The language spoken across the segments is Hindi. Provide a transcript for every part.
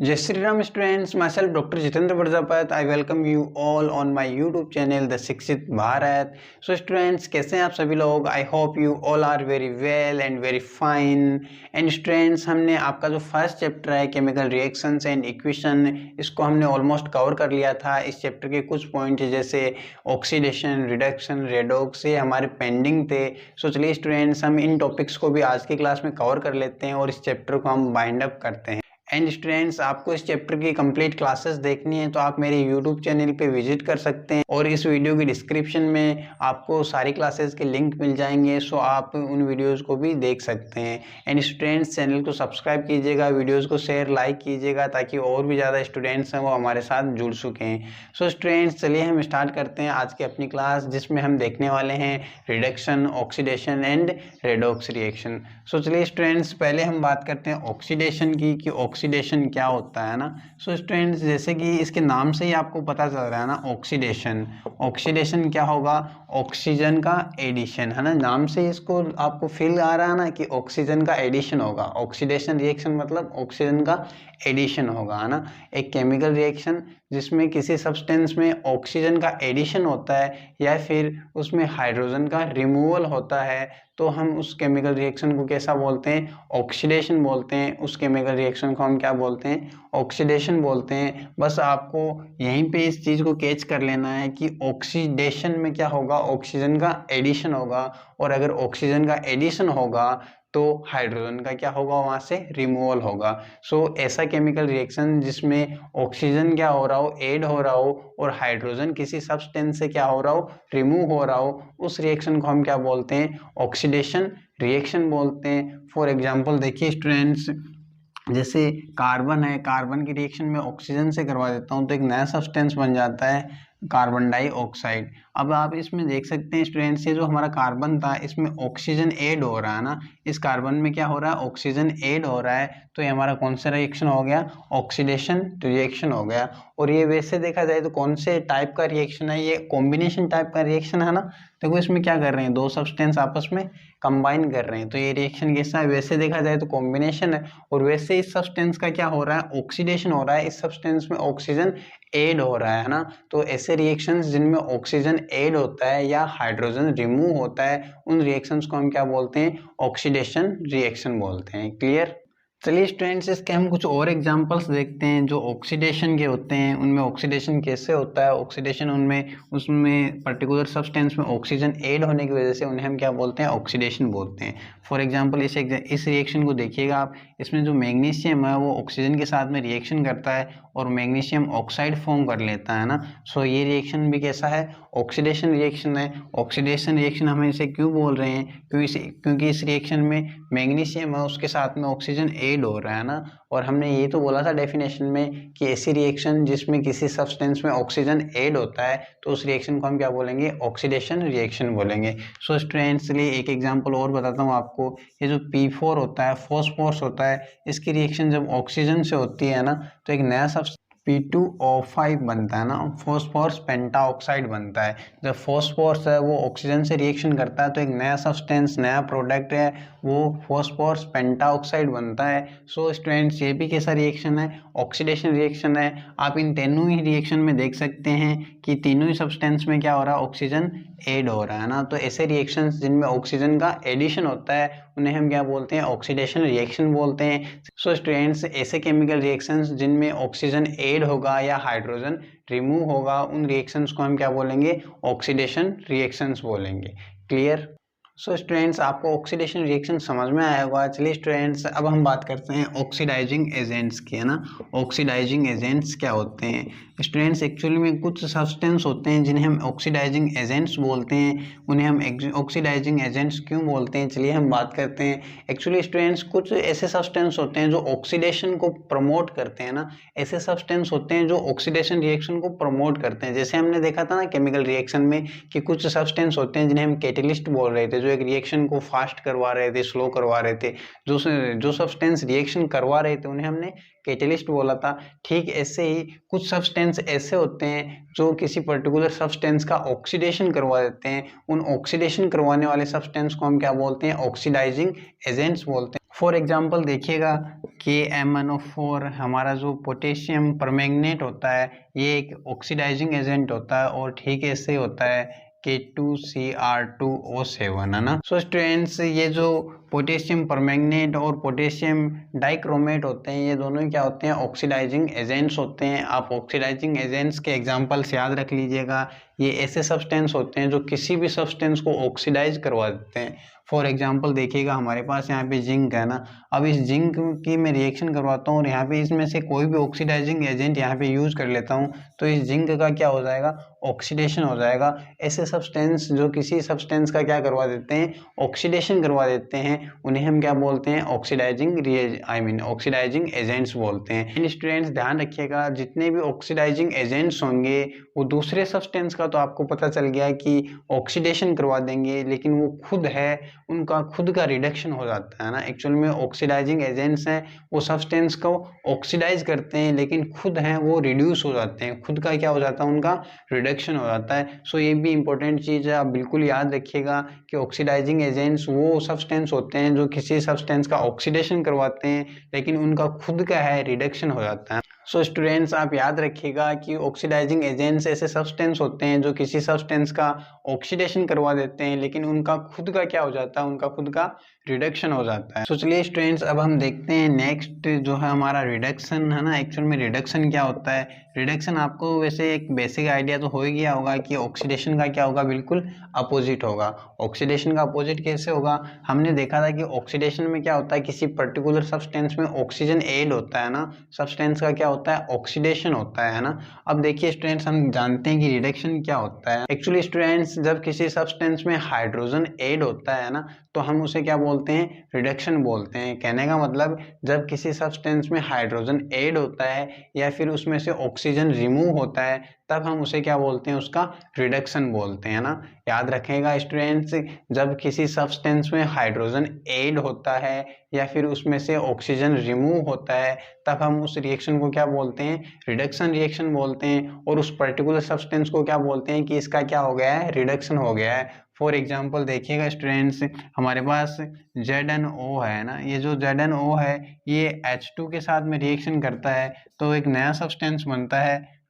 जय Shri Ram students, myself doctor Jitendra Prajapat. I welcome you all on my YouTube channel the Shikshit Bharat. So students, कैसे हैं आप सभी लोग? I hope you all are very well and very fine. And students, हमने आपका जो फर्स्ट चैप्टर है केमिकल रिएक्शंस एंड इक्वेशन, इसको हमने ऑलमोस्ट कवर कर लिया था। इस चैप्टर के कुछ पॉइंट जैसे ऑक्सीडेशन, रिडक्शन, रेडॉक्स, ये हमारे पेंडिंग थे। सो चलिए स्टूडेंट्स, हम इन टॉपिक्स को भी आज की क्लास में कवर कर लेते हैं और इस चैप्टर को हम बाइंड अप करते हैं। एंड स्टूडेंट्स, आपको इस चैप्टर की कंप्लीट क्लासेस देखनी है तो आप मेरे यूट्यूब चैनल पे विजिट कर सकते हैं और इस वीडियो की डिस्क्रिप्शन में आपको सारी क्लासेस के लिंक मिल जाएंगे। सो आप उन वीडियोस को भी देख सकते हैं। एंड स्टूडेंट्स, चैनल को सब्सक्राइब कीजिएगा, वीडियोस को शेयर लाइक कीजिएगा ताकि और भी ज़्यादा स्टूडेंट्स हैं वो हमारे साथ जुड़ सकें। सो स्टूडेंट्स, चलिए हम स्टार्ट करते हैं आज की अपनी क्लास, जिसमें हम देखने वाले हैं reduction, oxidation and redox reaction. So चलिए स्टूडेंट्स, पहले हम बात करते हैं ऑक्सीडेशन की कि ऑक्सीडेशन क्या होता है ना। सो स्टूडेंट्स, जैसे कि इसके नाम से ही आपको पता चल रहा है ना, ऑक्सीडेशन। ऑक्सीडेशन क्या होगा? ऑक्सीजन का एडिशन, है ना। नाम से इसको आपको फील आ रहा है ना कि ऑक्सीजन का एडिशन होगा। ऑक्सीडेशन रिएक्शन मतलब ऑक्सीजन का एडिशन होगा, है ना। एक केमिकल रिएक्शन जिसमें किसी सब्सटेंस में ऑक्सीजन का एडिशन होता है या फिर उसमें हाइड्रोजन का रिमूवल होता है, तो हम उस केमिकल रिएक्शन को कैसा बोलते हैं? ऑक्सीडेशन बोलते हैं। उस केमिकल रिएक्शन को हम क्या बोलते हैं? ऑक्सीडेशन बोलते हैं। बस आपको यहीं पे इस चीज़ को कैच कर लेना है कि ऑक्सीडेशन में क्या होगा? ऑक्सीजन का एडिशन होगा, और अगर ऑक्सीजन का एडिशन होगा तो हाइड्रोजन का क्या होगा? वहाँ से रिमूवल होगा। सो ऐसा केमिकल रिएक्शन जिसमें ऑक्सीजन क्या हो रहा हो? ऐड हो रहा हो, और हाइड्रोजन किसी सब्सटेंस से क्या हो रहा हो? रिमूव हो रहा हो, उस रिएक्शन को हम क्या बोलते हैं? ऑक्सीडेशन रिएक्शन बोलते हैं। फॉर एग्जाम्पल देखिए स्टूडेंट्स, जैसे कार्बन है, कार्बन की रिएक्शन में ऑक्सीजन से करवा देता हूँ तो एक नया सब्सटेंस बन जाता है कार्बन डाइऑक्साइड। अब आप इसमें देख सकते हैं स्टूडेंट्स, ये जो हमारा कार्बन था इसमें ऑक्सीजन ऐड हो रहा है ना। इस कार्बन में क्या हो रहा है? ऑक्सीजन ऐड हो रहा है, तो ये हमारा कौन सा रिएक्शन हो गया? ऑक्सीडेशन रिएक्शन हो गया। और ये वैसे देखा जाए तो कौन से टाइप का रिएक्शन है? ये कॉम्बिनेशन टाइप का रिएक्शन है ना। देखो इसमें क्या कर रहे हैं, दो सब्सटेंस आपस में कंबाइन कर रहे हैं, तो ये रिएक्शन कैसा है? वैसे देखा जाए तो कॉम्बिनेशन है। और वैसे इस सब्सटेंस का क्या हो रहा है? ऑक्सीडेशन हो रहा है। इस सब्सटेंस में ऑक्सीजन ऐड हो रहा है ना। तो ऐसे रिएक्शंस जिनमें ऑक्सीजन ऐड होता है या हाइड्रोजन रिमूव होता है, उन रिएक्शंस को हम क्या बोलते हैं? ऑक्सीडेशन रिएक्शन बोलते हैं। क्लियर? चलिए स्टूडेंट्स, इसके हम कुछ और एग्जांपल्स देखते हैं जो ऑक्सीडेशन के होते हैं। उनमें ऑक्सीडेशन कैसे होता है? ऑक्सीडेशन उनमें उसमें पर्टिकुलर सब्सटेंस में ऑक्सीजन ऐड होने की वजह से उन्हें हम क्या बोलते हैं? ऑक्सीडेशन बोलते हैं। फॉर एग्जांपल इस रिएक्शन को देखिएगा आप, इसमें जो मैग्नीशियम है वो ऑक्सीजन के साथ में रिएक्शन करता है और मैग्नीशियम ऑक्साइड फॉर्म कर लेता है ना। सो ये रिएक्शन भी कैसा है? ऑक्सीडेशन रिएक्शन है। ऑक्सीडेशन रिएक्शन हम इसे क्यों बोल रहे हैं? क्योंकि इस रिएक्शन में मैग्नीशियम है, उसके साथ में ऑक्सीजन ऐड हो रहा है ना। और हमने ये तो बोला था डेफिनेशन में कि ऐसी रिएक्शन जिसमें किसी सब्सटेंस में ऑक्सीजन ऐड होता है तो उस रिएक्शन को हम क्या बोलेंगे? ऑक्सीडेशन रिएक्शन बोलेंगे। सो स्टूडेंट्स, चलिए एक एग्जांपल और बताता हूँ आपको। ये जो P4 होता है, फॉस्फोरस होता है, इसकी रिएक्शन जब ऑक्सीजन से होती है ना तो एक नया P2O5 बनता है ना, फॉस्फोरस पेंटाऑक्साइड बनता है। जब फॉस्फोरस है वो ऑक्सीजन से रिएक्शन करता है तो एक नया सब्सटेंस, नया प्रोडक्ट है, वो फॉस्फोरस पेंटाऑक्साइड बनता है। सो स्टूडेंट्स, ये भी कैसा रिएक्शन है? ऑक्सीडेशन रिएक्शन है। आप इन तीनों ही रिएक्शन में देख सकते हैं कि तीनों ही सब्सटेंस में क्या हो रहा है? ऑक्सीजन ऐड हो रहा है ना। तो ऐसे रिएक्शंस जिनमें ऑक्सीजन का एडिशन होता है उन्हें हम क्या बोलते हैं? ऑक्सीडेशन रिएक्शन बोलते हैं। सो स्टूडेंट्स, ऐसे केमिकल रिएक्शंस जिनमें ऑक्सीजन ऐड होगा या हाइड्रोजन रिमूव होगा, उन रिएक्शंस को हम क्या बोलेंगे? ऑक्सीडेशन रिएक्शंस बोलेंगे। क्लियर? सो स्टूडेंट्स, आपको ऑक्सीडेशन रिएक्शन समझ में आया होगा। चलिए स्टूडेंट्स, अब हम बात करते हैं ऑक्सीडाइजिंग एजेंट्स की, है ना। ऑक्सीडाइजिंग एजेंट्स क्या होते हैं? स्टूडेंट्स, एक्चुअली में कुछ सब्सटेंस होते हैं जिन्हें हम ऑक्सीडाइजिंग एजेंट्स बोलते हैं। उन्हें हम ऑक्सीडाइजिंग एजेंट्स क्यों बोलते हैं, चलिए हम बात करते हैं। एक्चुअली स्टूडेंट्स, कुछ ऐसे सब्सटेंस होते हैं जो ऑक्सीडेशन को प्रमोट करते हैं ना। ऐसे सब्सटेंस होते हैं जो ऑक्सीडेशन रिएक्शन को प्रमोट करते हैं। जैसे हमने देखा था ना केमिकल रिएक्शन में कि कुछ सब्सटेंस होते हैं जिन्हें हम कैटेलिस्ट बोल रहे थे, जो एक रिएक्शन को फास्ट करवा रहे थे, स्लो करवा रहे थे। जो सब्सटेंस रिएक्शन करवा रहे थे उन्हें हमने कैटेलिस्ट बोला था। ठीक ऐसे ही कुछ सब्सटेंस ऐसे होते हैं जो किसी पर्टिकुलर सब्सटेंस का ऑक्सीडेशन करवा देते हैं। उन ऑक्सीडेशन करवाने वाले सब्सटेंस को हम क्या बोलते हैं? ऑक्सीडाइजिंग एजेंट्स बोलते हैं। फॉर एग्जांपल देखिएगा KMnO4 हमारा जो पोटेशियम परमैंगनेट होता है, ये एक ऑक्सीडाइजिंग एजेंट होता है और ठीक ऐसे होता है K2Cr2O7, है ना। सो स्टूडेंट्स, ये जो पोटेशियम परमैंगनेट और पोटेशियम डाइक्रोमेट होते हैं, ये दोनों क्या होते हैं, ऑक्सीडाइजिंग एजेंट्स होते हैं। आप ऑक्सीडाइजिंग एजेंट्स के एग्जांपल्स याद रख लीजिएगा। ये ऐसे सब्सटेंस होते हैं जो किसी भी सब्सटेंस को ऑक्सीडाइज करवा देते हैं। फॉर एग्जांपल देखिएगा, हमारे पास यहाँ पे जिंक है ना। अब इस जिंक की मैं रिएक्शन करवाता हूँ और यहाँ पे इसमें से कोई भी ऑक्सीडाइजिंग एजेंट यहाँ पे यूज कर लेता हूँ, तो इस जिंक का क्या हो जाएगा, ऑक्सीडेशन हो जाएगा। ऐसे सब्सटेंस जो किसी सब्सटेंस का क्या करवा देते हैं, ऑक्सीडेशन करवा देते हैं, उन्हें हम क्या बोलते हैं, ऑक्सीडाइजिंग एजेंट्स बोलते हैं। एंड स्टूडेंट्स ध्यान रखिएगा, जितने भी ऑक्सीडाइजिंग एजेंट्स होंगे वो दूसरे सब्सटेंस का तो आपको पता चल गया कि ऑक्सीडेशन करवा देंगे, लेकिन वो खुद है उनका खुद का रिडक्शन हो जाता है ना। एक्चुअल में ऑक्सीडाइजिंग एजेंट्स हैं, वो सब्सटेंस को ऑक्सीडाइज करते हैं, लेकिन खुद हैं वो रिड्यूस हो जाते हैं, खुद का क्या हो जाता है, उनका रिडक्शन हो जाता है। सो ये भी इंपॉर्टेंट चीज़ है, आप बिल्कुल याद रखिएगा कि ऑक्सीडाइजिंग एजेंट्स वो सब्सटेंस होते हैं जो किसी सब्सटेंस का ऑक्सीडेशन करवाते हैं, लेकिन उनका खुद का है रिडक्शन हो जाता है। सो स्टूडेंट्स आप याद रखिएगा कि ऑक्सीडाइजिंग एजेंट्स ऐसे सब्सटेंस होते हैं जो किसी सब्सटेंस का ऑक्सीडेशन करवा देते हैं, लेकिन उनका खुद का क्या हो जाता है, उनका खुद का रिडक्शन हो जाता है। तो चलिए स्टूडेंट्स, अब हम देखते हैं नेक्स्ट जो है हमारा रिडक्शन, है ना। एक्चुअल में रिडक्शन क्या होता है। रिडक्शन आपको वैसे एक बेसिक आइडिया तो हो ही गया होगा कि ऑक्सीडेशन का क्या होगा, बिल्कुल अपोजिट होगा। ऑक्सीडेशन का अपोजिट कैसे होगा, हमने देखा था कि ऑक्सीडेशन में क्या होता है, किसी पर्टिकुलर सब्सटेंस में ऑक्सीजन ऐड होता है ना, सब्सटेंस का क्या होता है, ऑक्सीडेशन होता है ना। अब देखिए स्टूडेंट्स, हम जानते हैं कि रिडक्शन क्या होता है। एक्चुअली स्टूडेंट्स, जब किसी सब्सटेंस में हाइड्रोजन ऐड होता है ना, तो हम उसे क्या बोलते हैं, रिडक्शन बोलते हैं। कहने का मतलब, जब किसी सब्सटेंस में हाइड्रोजन ऐड होता है या फिर उसमें से ऑक्सीजन रिमूव होता है, तब हम उसे क्या बोलते हैं, उसका रिडक्शन बोलते हैं ना। याद रखेगा स्टूडेंट्स, जब किसी सब्सटेंस में हाइड्रोजन ऐड होता है या फिर उसमें से ऑक्सीजन रिमूव होता है, तब हम उस रिएक्शन को क्या बोलते हैं, रिडक्शन रिएक्शन बोलते हैं। और उस पर्टिकुलर सब्सटेंस को क्या बोलते हैं कि इसका क्या हो गया है, रिडक्शन हो गया है। फॉर एग्जाम्पल देखिएगा स्टूडेंट्स, हमारे पास ZnO है ना, ये जो ZnO है ये H2 के साथ में रिएक्शन करता है, तो एक नया सब्सटेंस बनता है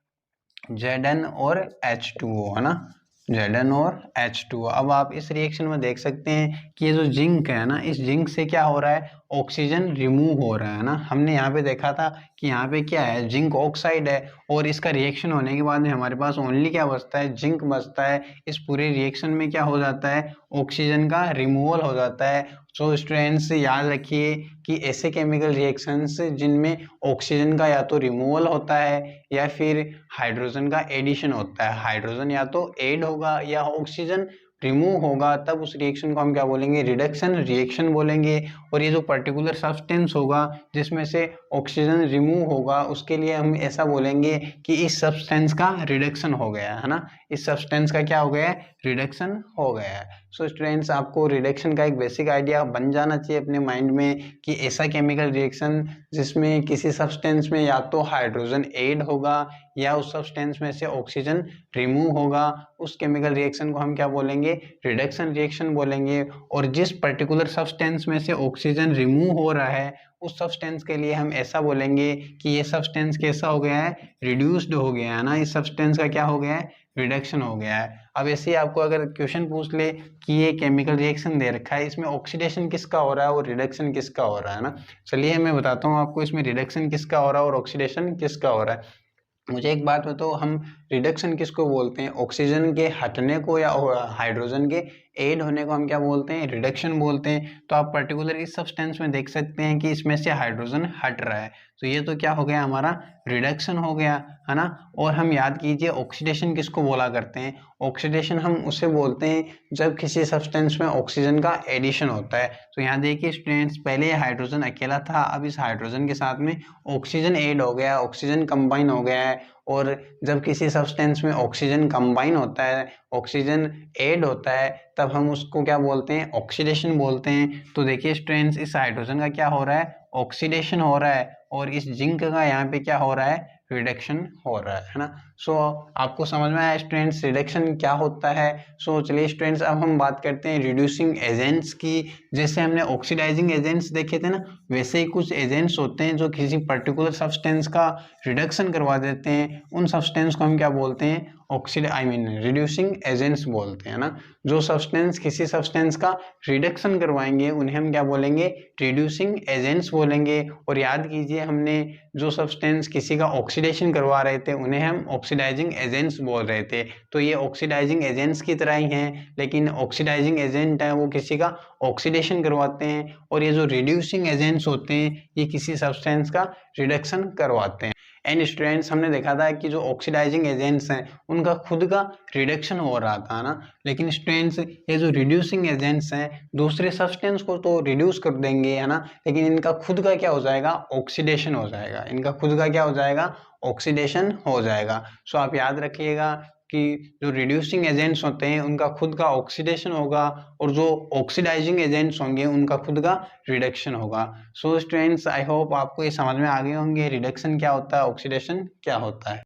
Zn और H2O, है ना, Zn और H2O। अब आप इस रिएक्शन में देख सकते हैं कि ये जो जिंक है ना, इस जिंक से क्या हो रहा है, ऑक्सीजन रिमूव हो रहा है ना। हमने यहाँ पे देखा था कि यहाँ पे क्या है, जिंक ऑक्साइड है, और इसका रिएक्शन होने के बाद में हमारे पास ओनली क्या बचता है, जिंक बचता है। इस पूरे रिएक्शन में क्या हो जाता है, ऑक्सीजन का रिमूवल हो जाता है। सो स्टूडेंट्स याद रखिए कि ऐसे केमिकल रिएक्शंस जिनमें ऑक्सीजन का या तो रिमूवल होता है या फिर हाइड्रोजन का एडिशन होता है, हाइड्रोजन या तो ऐड होगा या ऑक्सीजन रिमूव होगा, तब उस रिएक्शन को हम क्या बोलेंगे, रिडक्शन रिएक्शन बोलेंगे। और ये जो पर्टिकुलर सब्सटेंस होगा जिसमें से ऑक्सीजन रिमूव होगा, उसके लिए हम ऐसा बोलेंगे कि इस सब्सटेंस का रिडक्शन हो गया है ना, इस सब्सटेंस का क्या हो गया है, रिडक्शन हो गया है। सो स्टूडेंट्स, आपको रिडक्शन का एक बेसिक आइडिया बन जाना चाहिए अपने माइंड में कि ऐसा केमिकल रिएक्शन जिसमें किसी सब्सटेंस में या तो हाइड्रोजन ऐड होगा या उस सब्सटेंस में से ऑक्सीजन रिमूव होगा, उस केमिकल रिएक्शन को हम क्या बोलेंगे, रिडक्शन रिएक्शन बोलेंगे। और जिस पर्टिकुलर सब्सटेंस में से ऑक्सीजन रिमूव हो रहा है, उस सब्सटेंस के लिए हम ऐसा बोलेंगे कि ये सब्सटेंस कैसा हो गया है, रिड्यूस्ड हो गया है ना, इस सब्सटेंस का क्या हो गया है, रिडक्शन हो गया है। अब ऐसे ही आपको अगर क्वेश्चन पूछ ले कि ये केमिकल रिएक्शन दे रखा है, इसमें ऑक्सीडेशन किसका हो रहा है और रिडक्शन किसका हो रहा है ना, चलिए मैं बताता हूँ आपको इसमें रिडक्शन किसका हो रहा है और ऑक्सीडेशन किसका हो रहा है। मुझे एक बात बताओ, हम रिडक्शन किसको बोलते हैं, ऑक्सीजन के हटने को या हाइड्रोजन के ऐड होने को हम क्या बोलते हैं, रिडक्शन बोलते हैं। तो आप पर्टिकुलर इस सब्सटेंस में देख सकते हैं कि इसमें से हाइड्रोजन हट रहा है, तो ये तो क्या हो गया, हमारा रिडक्शन हो गया, है ना। और हम याद कीजिए ऑक्सीडेशन किसको बोला करते हैं, ऑक्सीडेशन हम उसे बोलते हैं जब किसी सब्सटेंस में ऑक्सीजन का एडिशन होता है। तो यहाँ देखिए स्टूडेंट्स, पहले हाइड्रोजन अकेला था, अब इस हाइड्रोजन के साथ में ऑक्सीजन ऐड हो गया, ऑक्सीजन कंबाइन हो गया है। और जब किसी सब्सटेंस में ऑक्सीजन कंबाइन होता है, ऑक्सीजन ऐड होता है, तब हम उसको क्या बोलते हैं, ऑक्सीडेशन बोलते हैं। तो देखिए स्टूडेंट्स, इस हाइड्रोजन का क्या हो रहा है, ऑक्सीडेशन हो रहा है, और इस जिंक का यहाँ पे क्या हो रहा है, रिडक्शन हो रहा है ना। सो आपको समझ में आया स्टूडेंट्स रिडक्शन क्या होता है। सो चलिए स्टूडेंट्स अब हम बात करते हैं रिड्यूसिंग एजेंट्स की। जैसे हमने ऑक्सीडाइजिंग एजेंट्स देखे थे ना, वैसे ही कुछ एजेंट्स होते हैं जो किसी पर्टिकुलर सब्सटेंस का रिडक्शन करवा देते हैं। उन सब्सटेंस को हम क्या बोलते हैं, रिड्यूसिंग एजेंट्स बोलते हैं ना। जो सब्सटेंस किसी सब्सटेंस का रिडक्शन करवाएंगे उन्हें हम क्या बोलेंगे, रिड्यूसिंग एजेंट्स बोलेंगे। और याद कीजिए हमने जो सब्सटेंस किसी का ऑक्सीडेशन करवा रहे थे उन्हें हम ऑक्सीडाइजिंग एजेंट्स बोल रहे थे। तो ये ऑक्सीडाइजिंग एजेंट्स की तरह ही हैं, लेकिन ऑक्सीडाइजिंग एजेंट है वो किसी का ऑक्सीडेशन करवाते हैं, और ये जो रिड्यूसिंग एजेंट्स होते हैं ये किसी सब्सटेंस का रिडक्शन करवाते हैं। एंड स्टूडेंट्स हमने देखा था कि जो ऑक्सीडाइजिंग एजेंट्स हैं उनका खुद का रिडक्शन हो रहा था ना, लेकिन स्टूडेंट्स ये जो रिड्यूसिंग एजेंट्स हैं दूसरे सब्सटेंस को तो रिड्यूस कर देंगे है ना, लेकिन इनका खुद का क्या हो जाएगा, ऑक्सीडेशन हो जाएगा। इनका खुद का क्या हो जाएगा, ऑक्सीडेशन हो जाएगा। सो आप याद रखिएगा कि जो रिड्यूसिंग एजेंट्स होते हैं उनका खुद का ऑक्सीडेशन होगा, और जो ऑक्सीडाइजिंग एजेंट्स होंगे उनका खुद का रिडक्शन होगा। सो स्टूडेंट्स आई होप आपको ये समझ में आ गए होंगे रिडक्शन क्या होता है, ऑक्सीडेशन क्या होता है।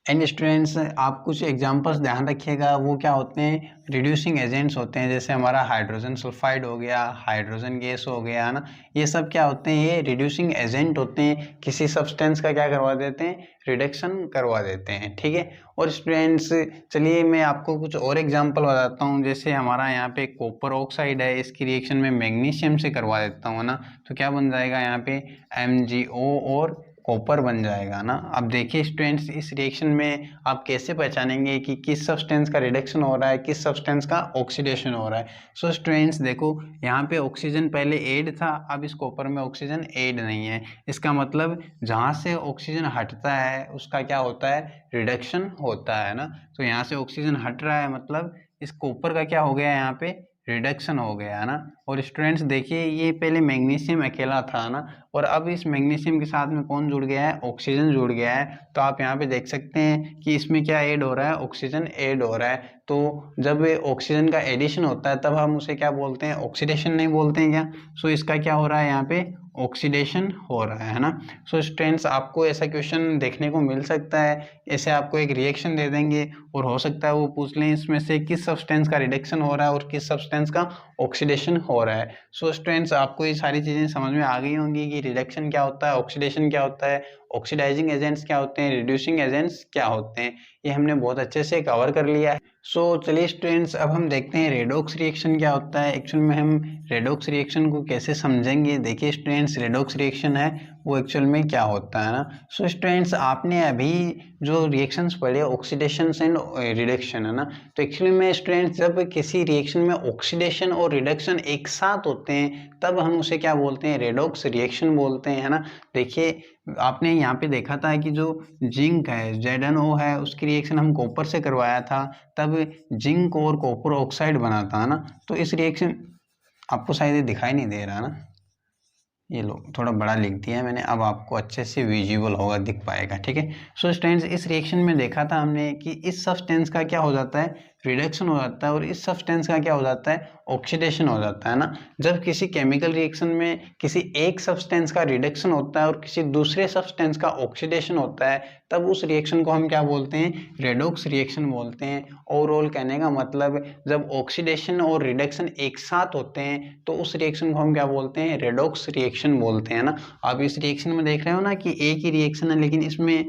एंड स्टूडेंट्स आप कुछ एग्जांपल्स ध्यान रखिएगा, वो क्या होते हैं, रिड्यूसिंग एजेंट्स होते हैं। जैसे हमारा हाइड्रोजन सल्फाइड हो गया, हाइड्रोजन गैस हो गया है ना, ये सब क्या होते हैं, ये रिड्यूसिंग एजेंट होते हैं। किसी सब्सटेंस का क्या करवा देते हैं, रिडक्शन करवा देते हैं, ठीक है। और स्टूडेंट्स चलिए मैं आपको कुछ और एग्जांपल बताता हूँ। जैसे हमारा यहाँ पे कॉपर ऑक्साइड है, इसकी रिएक्शन में मैग्नीशियम से करवा देता हूँ ना, तो क्या बन जाएगा यहाँ पे MgO और कॉपर बन जाएगा ना। अब देखिए स्टूडेंट्स इस रिएक्शन में आप कैसे पहचानेंगे कि किस सब्सटेंस का रिडक्शन हो रहा है, किस सब्सटेंस का ऑक्सीडेशन हो रहा है। सो स्टूडेंट्स देखो यहाँ पे ऑक्सीजन पहले ऐड था, अब इस कॉपर में ऑक्सीजन ऐड नहीं है। इसका मतलब जहाँ से ऑक्सीजन हटता है उसका क्या होता है, रिडक्शन होता है ना। तो यहाँ से ऑक्सीजन हट रहा है मतलब इस कॉपर का क्या हो गया, यहाँ पे रिडक्शन हो गया है ना। और स्टूडेंट्स देखिए ये पहले मैग्नीशियम अकेला था ना, और अब इस मैग्नीशियम के साथ में कौन जुड़ गया है, ऑक्सीजन जुड़ गया है। तो आप यहाँ पे देख सकते हैं कि इसमें क्या ऐड हो रहा है, ऑक्सीजन ऐड हो रहा है। तो जब ऑक्सीजन का एडिशन होता है तब हम उसे क्या बोलते हैं, ऑक्सीडेशन नहीं बोलते हैं क्या। सो इसका क्या हो रहा है, यहाँ पे ऑक्सीडेशन हो रहा है ना। सो स्टूडेंट्स आपको ऐसा क्वेश्चन देखने को मिल सकता है, ऐसे आपको एक रिएक्शन दे देंगे और हो सकता है वो पूछ लें इसमें से किस सब्सटेंस का रिडक्शन हो रहा है और किस सब्सटेंस का ऑक्सीडेशन हो रहा है। सो स्टूडेंट्स आपको ये सारी चीज़ें समझ में आ गई होंगी कि रिडक्शन क्या होता है, ऑक्सीडेशन क्या होता है, ऑक्सीडाइजिंग एजेंट्स क्या होते हैं, रिड्यूसिंग एजेंट्स क्या होते हैं। ये हमने बहुत अच्छे से कवर कर लिया है। सो चलिए स्टूडेंट्स अब हम देखते हैं रेडॉक्स रिएक्शन क्या होता है। एक्चुअल में हम रेडॉक्स रिएक्शन को कैसे समझेंगे। देखिए स्टूडेंट्स रेडॉक्स रिएक्शन है वो एक्चुअल में क्या होता है ना। सो स्टूडेंट्स आपने अभी जो रिएक्शंस पढ़े ऑक्सीडेशन एंड रिडक्शन है ना, तो एक्चुअली में स्टूडेंट्स जब किसी रिएक्शन में ऑक्सीडेशन और रिडक्शन एक साथ होते हैं तब हम उसे क्या बोलते हैं, रेडॉक्स रिएक्शन बोलते हैं है ना। देखिए आपने यहाँ पे देखा था कि जो जिंक है ZnO है उसकी रिएक्शन हम कॉपर से करवाया था, तब जिंक और कॉपर ऑक्साइड बना था ना। तो इस रिएक्शन आपको शायद ये दिखाई नहीं दे रहा ना, ये लो थोड़ा बड़ा लिख दिया है मैंने, अब आपको अच्छे से विजिबल होगा, दिख पाएगा, ठीक है। सो स्टूडेंट्स इस रिएक्शन में देखा था हमने कि इस सब्सटेंस का क्या हो जाता है, रिडक्शन हो जाता है, और इस सब्सटेंस का क्या हो जाता है, ऑक्सीडेशन हो जाता है ना। जब किसी केमिकल रिएक्शन में किसी एक सब्सटेंस का रिडक्शन होता है और किसी दूसरे सब्सटेंस का ऑक्सीडेशन होता है तब उस रिएक्शन को हम क्या बोलते हैं, रेडॉक्स रिएक्शन बोलते हैं। ओवरऑल कहने का मतलब जब ऑक्सीडेशन और रिडक्शन एक साथ होते हैं तो उस रिएक्शन को हम क्या बोलते हैं, रेडॉक्स रिएक्शन बोलते हैं ना। आप इस रिएक्शन में देख रहे हो ना कि एक ही रिएक्शन है लेकिन इसमें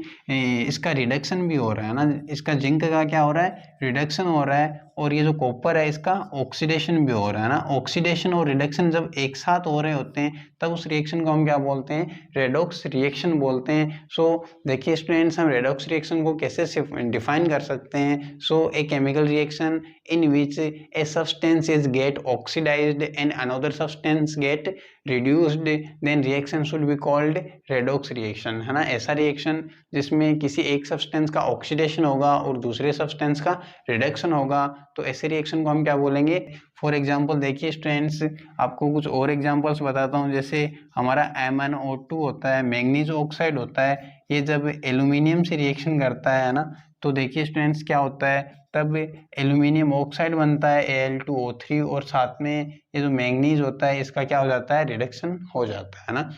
इसका रिडक्शन भी हो रहा है ना। इसका जिंक का क्या हो रहा है, रिडक्शन हो रहा है, और ये जो कॉपर है इसका ऑक्सीडेशन भी हो रहा है ना। ऑक्सीडेशन और रिडक्शन जब एक साथ हो रहे होते हैं तब उस रिएक्शन को हम क्या बोलते हैं, रेडॉक्स रिएक्शन बोलते हैं। सो देखिए स्टूडेंट्स हम रेडॉक्स रिएक्शन को कैसे डिफाइन कर सकते हैं। So a chemical reaction in which a substance is get oxidized and another substance get reduced then reaction should be called redox reaction है ना। ऐसा रिएक्शन जिसमें किसी एक सब्सटेंस का ऑक्सीडेशन होगा और दूसरे सब्सटेंस का रिडक्शन होगा, तो ऐसे रिएक्शन को हम क्या बोलेंगे। फॉर एग्जांपल देखिए स्टूडेंट्स आपको कुछ और एग्जांपल्स बताता हूँ। जैसे हमारा MnO2 होता है, मैंगनीज ऑक्साइड होता है, ये जब एल्यूमिनियम से रिएक्शन करता है ना, तो देखिए स्टूडेंट्स क्या होता है, तब एल्यूमिनियम ऑक्साइड बनता है Al2O3, और साथ में ये जो मैंगनीज होता है इसका क्या हो जाता है, रिडक्शन हो जाता है ना।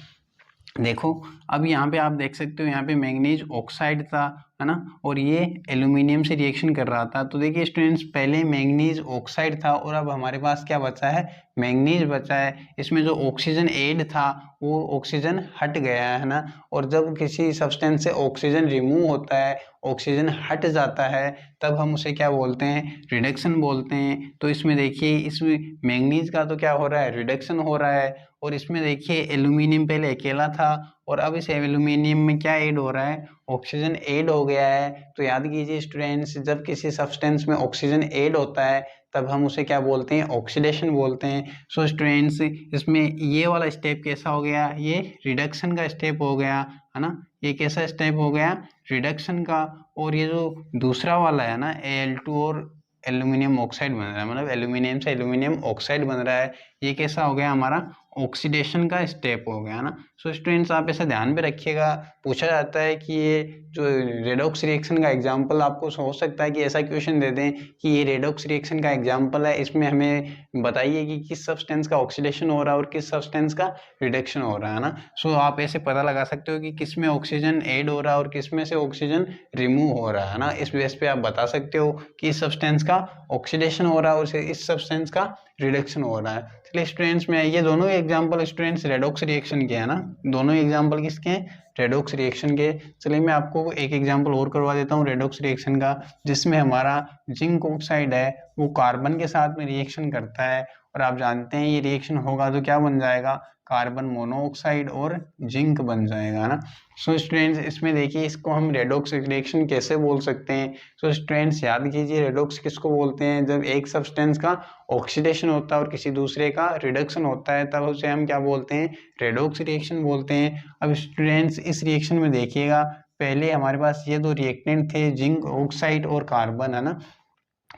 देखो अब यहाँ पे आप देख सकते हो, यहाँ पे मैंगनीज ऑक्साइड था, है ना, और ये एल्यूमिनियम से रिएक्शन कर रहा था। तो देखिए स्टूडेंट्स, पहले मैंगनीज ऑक्साइड था और अब हमारे पास क्या बचा है, मैंगनीज बचा है। इसमें जो ऑक्सीजन एड था वो ऑक्सीजन हट गया है ना। और जब किसी सब्सटेंस से ऑक्सीजन रिमूव होता है, ऑक्सीजन हट जाता है, तब हम उसे क्या बोलते हैं, रिडक्शन बोलते हैं। तो इसमें देखिए, इसमें मैंगनीज का तो क्या हो रहा है, रिडक्शन हो रहा है। और इसमें देखिए एल्यूमिनियम पहले अकेला था और अब इस एल्यूमिनियम में क्या ऐड हो रहा है, ऑक्सीजन ऐड हो गया है। तो याद कीजिए स्टूडेंट्स, जब किसी सब्सटेंस में ऑक्सीजन ऐड होता है तब हम उसे क्या बोलते हैं, ऑक्सीडेशन बोलते हैं। सो स्टूडेंट्स, इसमें ये वाला स्टेप कैसा हो गया, ये रिडक्शन का स्टेप हो गया, है ना। ये कैसा स्टेप हो गया, रिडक्शन का। और ये जो दूसरा वाला है ना, Al2 और एल्यूमिनियम ऑक्साइड बन रहा है, मतलब एल्यूमिनियम से एल्यूमिनियम ऑक्साइड बन रहा है, ये कैसा हो गया, हमारा ऑक्सीडेशन का स्टेप हो गया ना। सो स्टूडेंट्स, आप ऐसा ध्यान पे रखिएगा, पूछा जाता है कि ये जो रेडॉक्स रिएक्शन का एग्जांपल, आपको हो सकता है कि ऐसा क्वेश्चन दे दें कि ये रेडॉक्स रिएक्शन का एग्जांपल है, इसमें हमें बताइए कि किस सब्सटेंस का ऑक्सीडेशन हो रहा है और किस सब्सटेंस का रिडक्शन हो रहा है ना। सो आप ऐसे पता लगा सकते हो कि किस में ऑक्सीजन ऐड हो रहा है और किस में से ऑक्सीजन रिमूव हो रहा है ना। इस बेस पे आप बता सकते हो कि इस सब्सटेंस का ऑक्सीडेशन हो रहा है और इस सब्सटेंस का रिडक्शन हो रहा है। चलिए स्टूडेंट्स, में ये दोनों एग्जांपल स्टूडेंट्स रेडॉक्स रिएक्शन के है ना, दोनों एग्जांपल किसके हैं, रेडॉक्स रिएक्शन के। चलिए मैं आपको एक एग्जांपल और करवा देता हूँ रेडॉक्स रिएक्शन का, जिसमें हमारा जिंक ऑक्साइड है वो कार्बन के साथ में रिएक्शन करता है। और आप जानते हैं ये रिएक्शन होगा तो क्या बन जाएगा, कार्बन मोनोऑक्साइड और जिंक बन जाएगा ना। सो स्टूडेंट्स, इसमें देखिए इसको हम रेडॉक्स रिएक्शन कैसे बोल सकते हैं। सो स्टूडेंट्स याद कीजिए, रेडॉक्स किसको बोलते हैं, जब एक सब्सटेंस का ऑक्सीडेशन होता है और किसी दूसरे का रिडक्शन होता है, तब उसे हम क्या बोलते हैं, रेडॉक्स रिएक्शन बोलते हैं। अब स्टूडेंट्स, इस रिएक्शन में देखिएगा, पहले हमारे पास ये दो रिएक्टेंट थे, जिंक ऑक्साइड और कार्बन, है ना।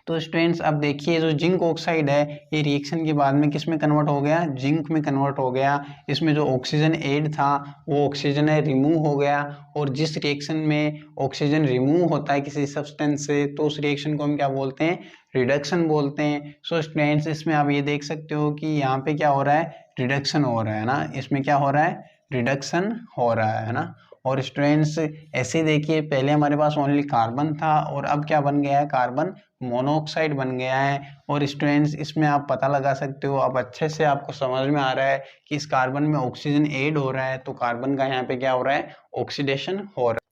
तो स्टूडेंट्स अब देखिए, जो जिंक ऑक्साइड है ये रिएक्शन के बाद में किस में कन्वर्ट हो गया, जिंक में कन्वर्ट हो गया। इसमें जो ऑक्सीजन ऐड था वो ऑक्सीजन है रिमूव हो गया। और जिस रिएक्शन में ऑक्सीजन रिमूव होता है किसी सब्सटेंस से, तो उस रिएक्शन को हम क्या बोलते हैं, रिडक्शन बोलते हैं। सो स्टूडेंट्स, इसमें आप ये देख सकते हो कि यहाँ पे क्या हो रहा है, रिडक्शन हो रहा है ना। इसमें क्या हो रहा है, रिडक्शन हो रहा है ना। और स्टूडेंट्स ऐसे देखिए, पहले हमारे पास ओनली कार्बन था और अब क्या बन गया है, कार्बन मोनोऑक्साइड बन गया है। और स्टूडेंट्स, इसमें आप पता लगा सकते हो, अब अच्छे से आपको समझ में आ रहा है कि इस कार्बन में ऑक्सीजन ऐड हो रहा है, तो कार्बन का यहाँ पे क्या हो रहा है, ऑक्सीडेशन हो रहा है।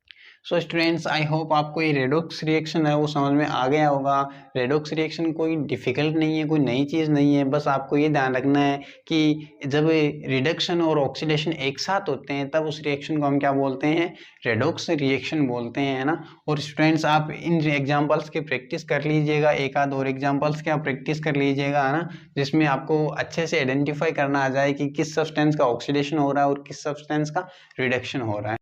सो स्टूडेंट्स, आई होप आपको ये रेडॉक्स रिएक्शन है वो समझ में आ गया होगा। रेडॉक्स रिएक्शन कोई डिफिकल्ट नहीं है, कोई नई चीज़ नहीं है, बस आपको ये ध्यान रखना है कि जब रिडक्शन और ऑक्सीडेशन एक साथ होते हैं तब उस रिएक्शन को हम क्या बोलते हैं, रेडॉक्स रिएक्शन बोलते हैं, है ना। और स्टूडेंट्स, आप इन एग्जाम्पल्स की प्रैक्टिस कर लीजिएगा, एक आध और एग्जाम्पल्स की आप प्रैक्टिस कर लीजिएगा, है ना, जिसमें आपको अच्छे से आइडेंटिफाई करना आ जाए कि किस सब्सटेंस का ऑक्सीडेशन हो रहा है और किस सब्सटेंस का रिडक्शन हो रहा है।